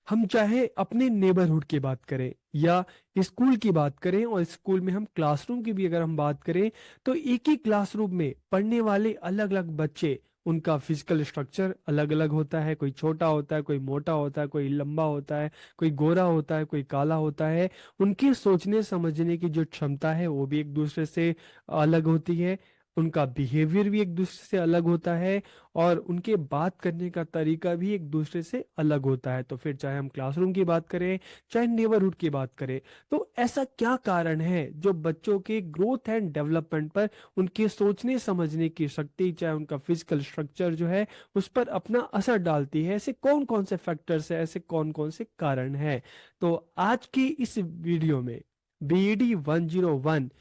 हम चाहे अपने नेबरहुड की बात करें या स्कूल की बात करें, और स्कूल में हम क्लासरूम की भी अगर हम बात करें, तो एक ही क्लासरूम में पढ़ने वाले अलग अलग बच्चे, उनका फिजिकल स्ट्रक्चर अलग अलग होता है। कोई छोटा होता है, कोई मोटा होता है, कोई लंबा होता है, कोई गोरा होता है, कोई काला होता है। उनके सोचने समझने की जो क्षमता है वो भी एक दूसरे से अलग होती है। उनका बिहेवियर भी एक दूसरे से अलग होता है, और उनके बात करने का तरीका भी एक दूसरे से अलग होता है। तो फिर चाहे हम क्लासरूम की बात करें, चाहे नेबरहुड की बात करें, तो ऐसा क्या कारण है जो बच्चों के ग्रोथ एंड डेवलपमेंट पर, उनके सोचने समझने की शक्ति, चाहे उनका फिजिकल स्ट्रक्चर जो है, उस पर अपना असर डालती है? ऐसे कौन कौन से फैक्टर्स है, ऐसे कौन कौन से कारण है? तो आज की इस वीडियो में BED 101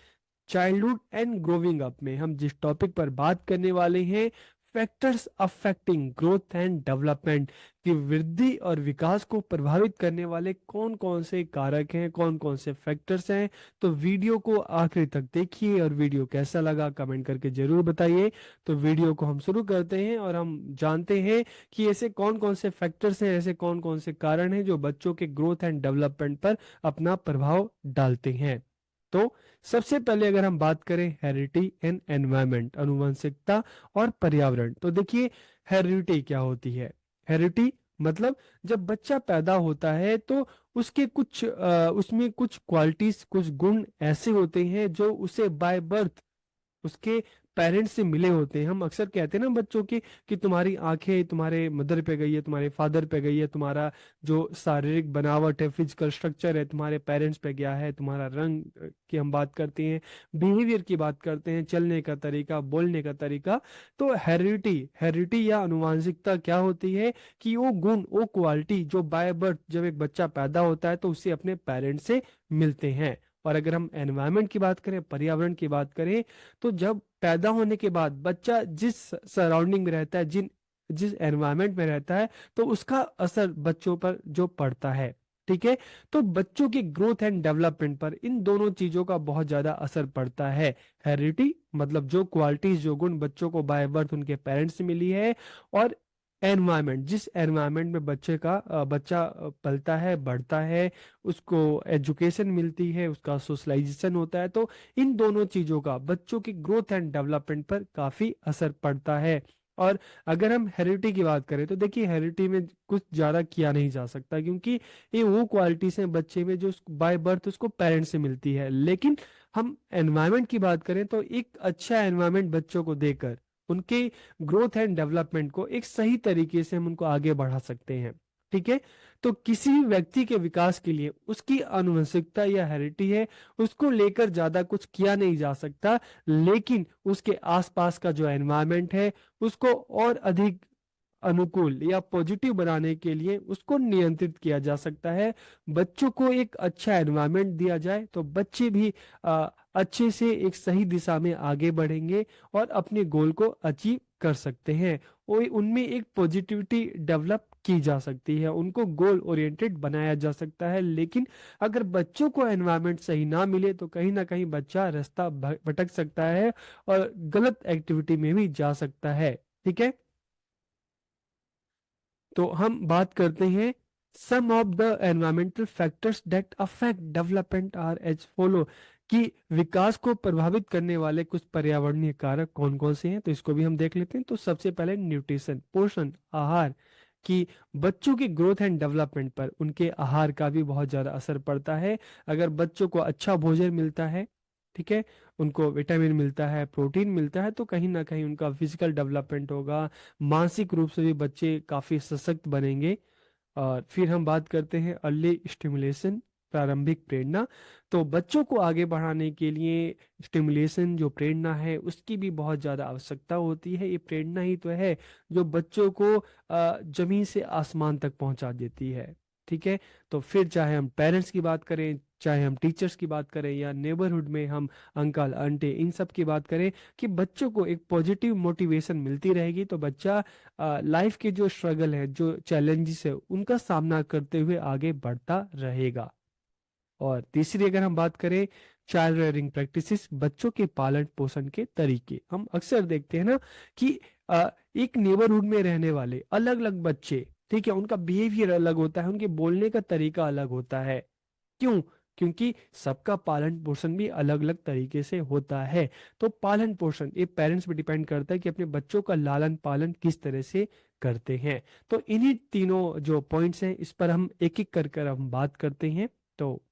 childhood and growing up में हम जिस टॉपिक पर बात करने वाले हैं, factors affecting growth and development, की वृद्धि और विकास को प्रभावित करने वाले कौन कौन से कारक हैं, कौन कौन से फैक्टर्स हैं। तो वीडियो को आखिरी तक देखिए, और वीडियो कैसा लगा कमेंट करके जरूर बताइए। तो वीडियो को हम शुरू करते हैं, और हम जानते हैं कि ऐसे कौन कौन से फैक्टर्स हैं, ऐसे कौन कौन से कारण हैं जो बच्चों के ग्रोथ एंड डेवलपमेंट पर अपना प्रभाव डालते हैं। तो सबसे पहले अगर हम बात करें हेरिडिटी एंड एनवायरनमेंट, अनुवंशिकता और पर्यावरण, तो देखिए हेरिडिटी क्या होती है। हेरिडिटी मतलब जब बच्चा पैदा होता है तो उसके कुछ उसमें कुछ क्वालिटीज, कुछ गुण ऐसे होते हैं जो उसे बाय बर्थ उसके पेरेंट्स से मिले होते हैं। हम अक्सर कहते हैं ना बच्चों की कि तुम्हारी आंखें तुम्हारे मदर पे गई है, तुम्हारे फादर पे गई है, तुम्हारा जो शारीरिक बनावट है, फिजिकल स्ट्रक्चर है, तुम्हारे पेरेंट्स पे गया है। तुम्हारा रंग की हम बात करते हैं, बिहेवियर की बात करते हैं, चलने का तरीका, बोलने का तरीका। तो हेरिडिटी, हेरिडिटी या अनुवांशिकता क्या होती है कि वो गुण, वो क्वालिटी जो बाय बर्थ जब एक बच्चा पैदा होता है तो उसे अपने पेरेंट्स से मिलते हैं। और अगर हम एनवायरनमेंट की बात करें, पर्यावरण की बात करें, तो जब पैदा होने के बाद बच्चा जिस सराउंडिंग में रहता है, जिस एनवायरनमेंट में रहता है, तो उसका असर बच्चों पर जो पड़ता है, ठीक है। तो बच्चों की ग्रोथ एंड डेवलपमेंट पर इन दोनों चीजों का बहुत ज्यादा असर पड़ता है। हेरिडिटी मतलब जो क्वालिटीज, जो गुण बच्चों को बाय बर्थ उनके पेरेंट्स से मिली है, और एनवायरनमेंट, जिस एनवायरनमेंट में बच्चा पलता है, बढ़ता है, उसको एजुकेशन मिलती है, उसका सोशलाइजेशन होता है। तो इन दोनों चीजों का बच्चों की ग्रोथ एंड डेवलपमेंट पर काफी असर पड़ता है। और अगर हम हेरिडिटी की बात करें, तो देखिए हेरिडिटी में कुछ ज्यादा किया नहीं जा सकता, क्योंकि ये वो क्वालिटीज हैं बच्चे में जो बाय बर्थ उसको पेरेंट्स से मिलती है। लेकिन हम एनवायरनमेंट की बात करें तो एक अच्छा एनवायरनमेंट बच्चों को देकर उनके ग्रोथ एंड डेवलपमेंट को एक सही तरीके से हम उनको आगे बढ़ा सकते हैं, ठीक है। तो किसी भी व्यक्ति के विकास के लिए उसकी आनुवंशिकता या हेरिडिटी है, उसको लेकर ज्यादा कुछ किया नहीं जा सकता। लेकिन उसके आसपास का जो एनवायरनमेंट है, उसको और अधिक अनुकूल या पॉजिटिव बनाने के लिए उसको नियंत्रित किया जा सकता है। बच्चों को एक अच्छा एनवायरनमेंट दिया जाए तो बच्चे भी अच्छे से एक सही दिशा में आगे बढ़ेंगे और अपने गोल को अचीव कर सकते हैं। और उनमें एक पॉजिटिविटी डेवलप की जा सकती है, उनको गोल ओरिएंटेड बनाया जा सकता है। लेकिन अगर बच्चों को एनवायरनमेंट सही ना मिले तो कहीं ना कहीं बच्चा रास्ता भटक सकता है और गलत एक्टिविटी में भी जा सकता है, ठीक है। तो हम बात करते हैं some of the environmental factors that affect development are as follow, कि विकास को प्रभावित करने वाले कुछ पर्यावरणीय कारक कौन कौन से हैं। तो इसको भी हम देख लेते हैं। तो सबसे पहले न्यूट्रिशन, पोषण, आहार, कि बच्चों की ग्रोथ एंड डेवलपमेंट पर उनके आहार का भी बहुत ज्यादा असर पड़ता है। अगर बच्चों को अच्छा भोजन मिलता है, ठीक है, उनको विटामिन मिलता है, प्रोटीन मिलता है, तो कहीं ना कहीं उनका फिजिकल डेवलपमेंट होगा, मानसिक रूप से भी बच्चे काफी सशक्त बनेंगे। और फिर हम बात करते हैं अर्ली स्टिमुलेशन, प्रारंभिक प्रेरणा। तो बच्चों को आगे बढ़ाने के लिए स्टिमुलेशन, जो प्रेरणा है, उसकी भी बहुत ज़्यादा आवश्यकता होती है। ये प्रेरणा ही तो है जो बच्चों को जमीन से आसमान तक पहुंचा देती है, ठीक है। तो फिर चाहे हम पेरेंट्स की बात करें, चाहे हम टीचर्स की बात करें, या नेबरहुड में हम अंकल आंटी इन सब की बात करें, कि बच्चों को एक पॉजिटिव मोटिवेशन मिलती रहेगी तो बच्चा लाइफ के जो स्ट्रगल है, जो चैलेंजेस है, उनका सामना करते हुए आगे बढ़ता रहेगा। और तीसरी अगर हम बात करें, चाइल्ड रेयरिंग प्रैक्टिसेस, बच्चों के पालन पोषण के तरीके। हम अक्सर देखते हैं ना कि एक नेबरहुड में रहने वाले अलग अलग बच्चे ठीक है, उनका बिहेवियर अलग होता है, उनके बोलने का तरीका अलग होता है। क्यों? क्योंकि सबका पालन पोषण भी अलग अलग तरीके से होता है। तो पालन पोषण ये पेरेंट्स पे डिपेंड करता है कि अपने बच्चों का लालन पालन किस तरह से करते हैं। तो इन्हीं तीनों जो पॉइंट्स हैं इस पर हम एक एक कर कर हम बात करते हैं। तो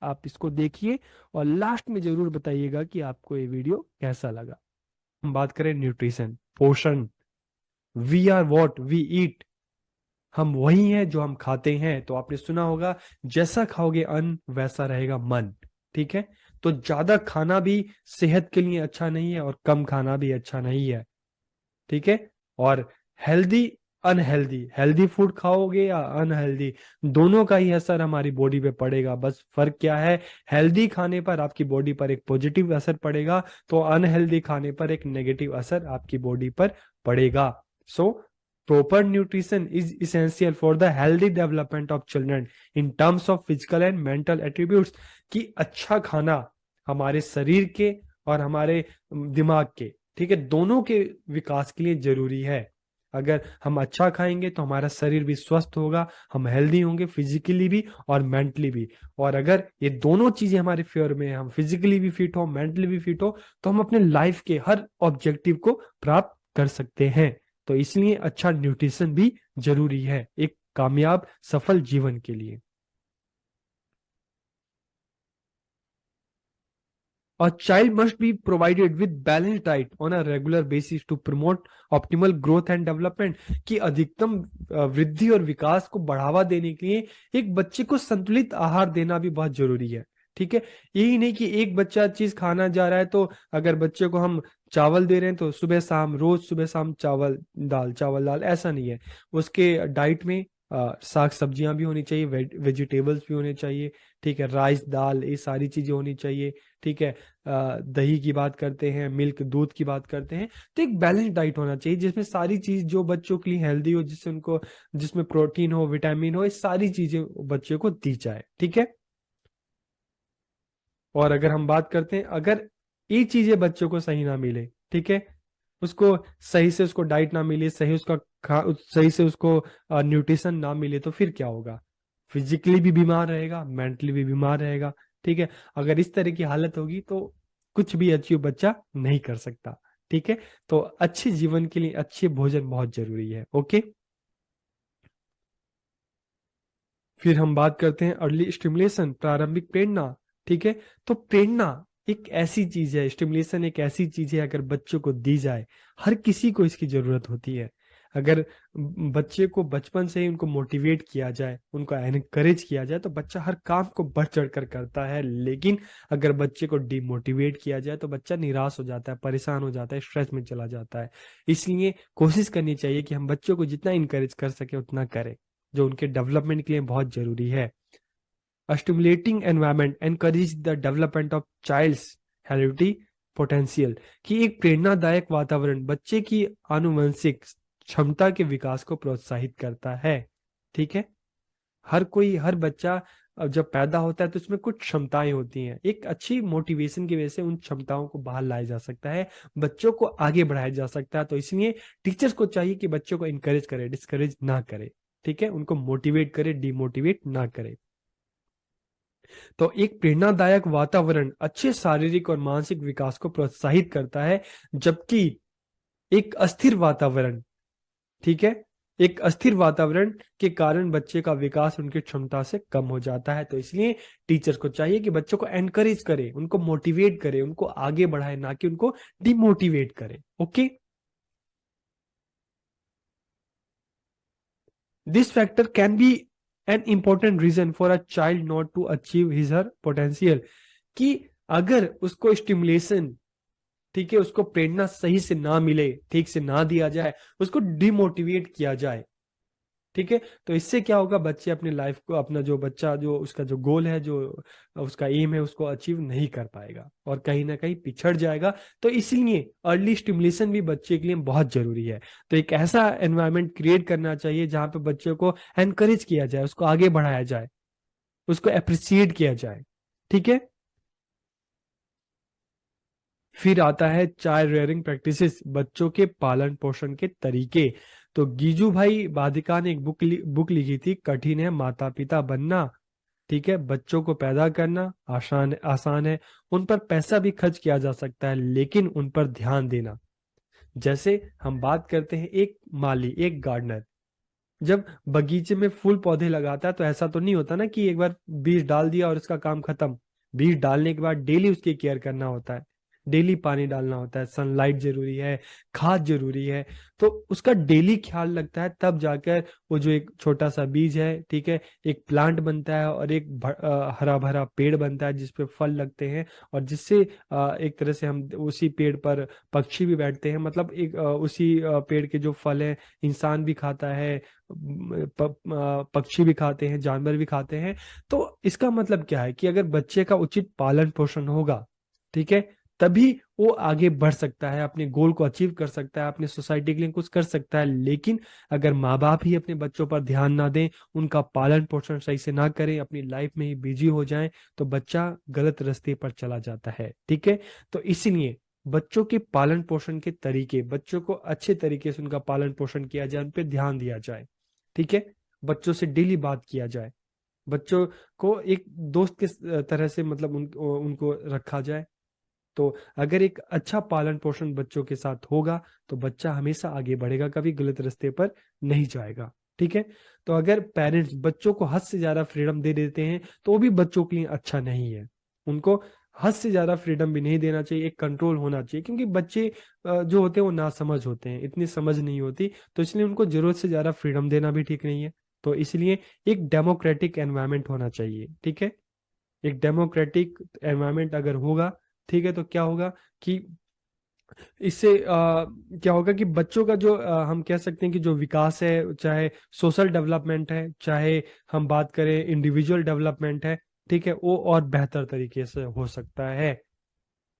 आप इसको देखिए और लास्ट में जरूर बताइएगा कि आपको ये वीडियो कैसा लगा। हम बात करें न्यूट्रिशन, पोषण। We are what we eat. हम वही हैं जो हम खाते हैं। तो आपने सुना होगा, जैसा खाओगे अन्न वैसा रहेगा मन। ठीक है, तो ज्यादा खाना भी सेहत के लिए अच्छा नहीं है और कम खाना भी अच्छा नहीं है। ठीक है, और हेल्दी अनहेल्दी, हेल्दी फूड खाओगे या अनहेल्दी, दोनों का ही असर हमारी बॉडी पे पड़ेगा। बस फर्क क्या है, हेल्दी खाने पर आपकी बॉडी पर एक पॉजिटिव असर पड़ेगा, तो अनहेल्दी खाने पर एक नेगेटिव असर आपकी बॉडी पर पड़ेगा। सो proper nutrition is essential for the healthy development of children in terms of physical and mental attributes। कि अच्छा खाना हमारे शरीर के और हमारे दिमाग के, ठीक है, दोनों के विकास के लिए जरूरी है। अगर हम अच्छा खाएंगे तो हमारा शरीर भी स्वस्थ होगा, हम हेल्दी होंगे फिजिकली भी और मेंटली भी। और अगर ये दोनों चीजें हमारे फेवर में हैं, हम फिजिकली भी फिट हो मेंटली भी फिट हो, तो हम अपने लाइफ के हर ऑब्जेक्टिव को प्राप्त कर सकते हैं। तो इसलिए अच्छा न्यूट्रिशन भी जरूरी है एक कामयाब सफल जीवन के लिए। A child must be provided with balanced diet on a regular basis to promote optimal growth and development। कि अधिकतम वृद्धि और विकास को बढ़ावा देने के लिए एक बच्चे को संतुलित आहार देना भी बहुत जरूरी है। ठीक है, यही नहीं कि एक बच्चा चीज खाना जा रहा है तो अगर बच्चे को हम चावल दे रहे हैं तो सुबह शाम, रोज सुबह शाम चावल दाल चावल दाल, ऐसा नहीं है। उसके डाइट में साग सब्जियां भी होनी चाहिए, वेजिटेबल्स भी होने चाहिए। ठीक है, राइस दाल ये सारी चीजें होनी चाहिए। ठीक है, दही की बात करते हैं, मिल्क दूध की बात करते हैं, तो एक बैलेंस डाइट होना चाहिए जिसमें सारी चीज जो बच्चों के लिए हेल्दी हो, जिससे उनको, जिसमें प्रोटीन हो विटामिन हो, ये सारी चीजें बच्चे को दी जाए। ठीक है, और अगर हम बात करते हैं, अगर ये चीजें बच्चों को सही ना मिले, ठीक है, उसको सही से उसको डाइट ना मिले, सही से उसको न्यूट्रिशन ना मिले, तो फिर क्या होगा, फिजिकली भी बीमार रहेगा, मेंटली भी बीमार रहेगा। ठीक है, अगर इस तरह की हालत होगी तो कुछ भी अचीव बच्चा नहीं कर सकता। ठीक है, तो अच्छे जीवन के लिए अच्छे भोजन बहुत जरूरी है। ओके, फिर हम बात करते हैं अर्ली स्टिमुलेशन, प्रारंभिक प्रेरणा। ठीक है, तो प्रेरणा एक ऐसी चीज है, स्टिमुलेशन एक ऐसी चीज है, अगर बच्चों को दी जाए, हर किसी को इसकी जरूरत होती है। अगर बच्चे को बचपन से ही उनको मोटिवेट किया जाए, उनको एनकरेज किया जाए, तो बच्चा हर काम को बढ़ चढ़ कर करता है। लेकिन अगर बच्चे को डिमोटिवेट किया जाए तो बच्चा निराश हो जाता है, परेशान हो जाता है, स्ट्रेस में चला जाता है। इसलिए कोशिश करनी चाहिए कि हम बच्चों को जितना इंकरेज कर सके उतना करें, जो उनके डेवलपमेंट के लिए बहुत जरूरी है। A stimulating environment encourage the development of child's heredity potential। कि एक प्रेरणादायक वातावरण बच्चे की आनुवंशिक क्षमता के विकास को प्रोत्साहित करता है। ठीक है, हर बच्चा जब पैदा होता है तो उसमें कुछ क्षमताएं होती हैं, एक अच्छी मोटिवेशन की वजह से उन क्षमताओं को बाहर लाया जा सकता है, बच्चों को आगे बढ़ाया जा सकता है। तो इसलिए टीचर्स को चाहिए कि बच्चों को इनकरेज करे, डिस्करेज ना करे। ठीक है, उनको मोटिवेट करे, डिमोटिवेट ना करे। तो एक प्रेरणादायक वातावरण अच्छे शारीरिक और मानसिक विकास को प्रोत्साहित करता है, जबकि एक अस्थिर वातावरण, ठीक है, एक अस्थिर वातावरण के कारण बच्चे का विकास उनकी क्षमता से कम हो जाता है। तो इसलिए टीचर्स को चाहिए कि बच्चों को एनकरेज करे, उनको मोटिवेट करे, उनको आगे बढ़ाए, ना कि उनको डिमोटिवेट करे। Okay, this factor can be an important reason for a child not to achieve his her potential. कि अगर उसको स्टिमुलेशन, ठीक है, उसको प्रेरणा सही से ना मिले, ठीक से ना दिया जाए, उसको डिमोटिवेट किया जाए, ठीक है, तो इससे क्या होगा, बच्चे अपनी लाइफ को, अपना जो बच्चा जो उसका जो गोल है, जो उसका एम है, उसको अचीव नहीं कर पाएगा और कहीं ना कहीं पिछड़ जाएगा। तो इसलिए अर्ली स्टिमुलेशन भी बच्चे के लिए बहुत जरूरी है। तो एक ऐसा एनवायरनमेंट क्रिएट करना चाहिए जहां पे बच्चों को एनकरेज किया जाए, उसको आगे बढ़ाया जाए, उसको अप्रिसिएट किया जाए। ठीक है, फिर आता है चाइल्ड रेयरिंग प्रैक्टिसेस, बच्चों के पालन पोषण के तरीके। तो गीजू भाई बाधिका ने एक बुक लिखी थी, कठिन है माता पिता बनना। ठीक है, बच्चों को पैदा करना आसान आसान है, उन पर पैसा भी खर्च किया जा सकता है, लेकिन उन पर ध्यान देना। जैसे हम बात करते हैं एक माली, एक गार्डनर, जब बगीचे में फूल पौधे लगाता है तो ऐसा तो नहीं होता ना कि एक बार बीज डाल दिया और उसका काम खत्म। बीज डालने के बाद डेली उसकी केयर करना होता है, डेली पानी डालना होता है, सनलाइट जरूरी है, खाद जरूरी है। तो उसका डेली ख्याल लगता है, तब जाकर वो जो एक छोटा सा बीज है, ठीक है, एक प्लांट बनता है और एक हरा भरा पेड़ बनता है जिसपे फल लगते हैं, और जिससे एक तरह से हम उसी पेड़ पर पक्षी भी बैठते हैं। मतलब एक उसी पेड़ के जो फल है इंसान भी खाता है, पक्षी भी खाते हैं, जानवर भी खाते हैं। तो इसका मतलब क्या है कि अगर बच्चे का उचित पालन पोषण होगा, ठीक है, तभी वो आगे बढ़ सकता है, अपने गोल को अचीव कर सकता है, अपने सोसाइटी के लिए कुछ कर सकता है। लेकिन अगर माँ बाप ही अपने बच्चों पर ध्यान ना दें, उनका पालन पोषण सही से ना करें, अपनी लाइफ में ही बिजी हो जाएं, तो बच्चा गलत रास्ते पर चला जाता है। ठीक है, तो इसलिए बच्चों के पालन पोषण के तरीके, बच्चों को अच्छे तरीके से उनका पालन पोषण किया जाए, उन पर ध्यान दिया जाए। ठीक है, बच्चों से डेली बात किया जाए, बच्चों को एक दोस्त के तरह से मतलब उनको रखा जाए। तो अगर एक अच्छा पालन पोषण बच्चों के साथ होगा तो बच्चा हमेशा आगे बढ़ेगा, कभी गलत रास्ते पर नहीं जाएगा। ठीक है, तो अगर पेरेंट्स बच्चों को हद से ज्यादा फ्रीडम दे देते हैं तो वो भी बच्चों के लिए अच्छा नहीं है। उनको हद से ज्यादा फ्रीडम भी नहीं देना चाहिए, एक कंट्रोल होना चाहिए, क्योंकि बच्चे जो होते हैं वो नासमझ होते हैं, इतनी समझ नहीं होती, तो इसलिए उनको जरूरत से ज्यादा फ्रीडम देना भी ठीक नहीं है। तो इसलिए एक डेमोक्रेटिक एनवायरनमेंट होना चाहिए। ठीक है, एक डेमोक्रेटिक एनवायरनमेंट अगर होगा, ठीक है, तो क्या होगा कि इससे क्या होगा कि बच्चों का जो हम कह सकते हैं कि जो विकास है, चाहे सोशल डेवलपमेंट है, चाहे हम बात करें इंडिविजुअल डेवलपमेंट है, ठीक है, वो और बेहतर तरीके से हो सकता है।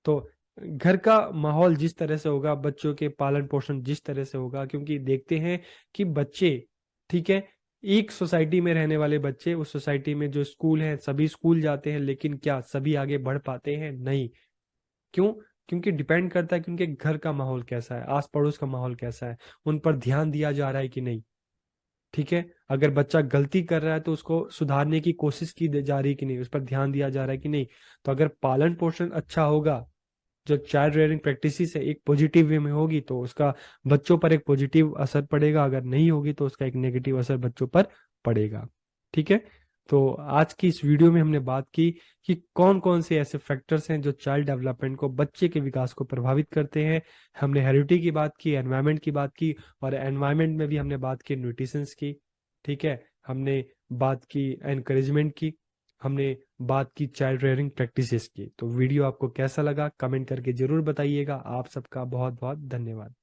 तो घर का माहौल जिस तरह से होगा, बच्चों के पालन पोषण जिस तरह से होगा, क्योंकि देखते हैं कि बच्चे, ठीक है, एक सोसाइटी में रहने वाले बच्चे, उस सोसाइटी में जो स्कूल है, सभी स्कूल जाते हैं, लेकिन क्या सभी आगे बढ़ पाते हैं? नहीं। क्यों? क्योंकि डिपेंड करता है कि उनके घर का माहौल कैसा है, आस पड़ोस का माहौल कैसा है, उन पर ध्यान दिया जा रहा है कि नहीं। ठीक है, अगर बच्चा गलती कर रहा है तो उसको सुधारने की कोशिश की जा रही है कि नहीं, उस पर ध्यान दिया जा रहा है कि नहीं। तो अगर पालन पोषण अच्छा होगा, जो चाइल्ड रेयरिंग प्रैक्टिसेस है एक पॉजिटिव वे में होगी, तो उसका बच्चों पर एक पॉजिटिव असर पड़ेगा, अगर नहीं होगी तो उसका एक नेगेटिव असर बच्चों पर पड़ेगा। ठीक है, तो आज की इस वीडियो में हमने बात की कि कौन कौन से ऐसे फैक्टर्स हैं जो चाइल्ड डेवलपमेंट को, बच्चे के विकास को प्रभावित करते हैं। हमने हेरिडिटी की बात की, एनवायरनमेंट की बात की, और एनवायरनमेंट में भी हमने बात की न्यूट्रिशंस की। ठीक है, हमने बात की एनकरेजमेंट की, हमने बात की चाइल्ड रेयरिंग प्रैक्टिसेस की। तो वीडियो आपको कैसा लगा कमेंट करके जरूर बताइएगा। आप सबका बहुत बहुत धन्यवाद।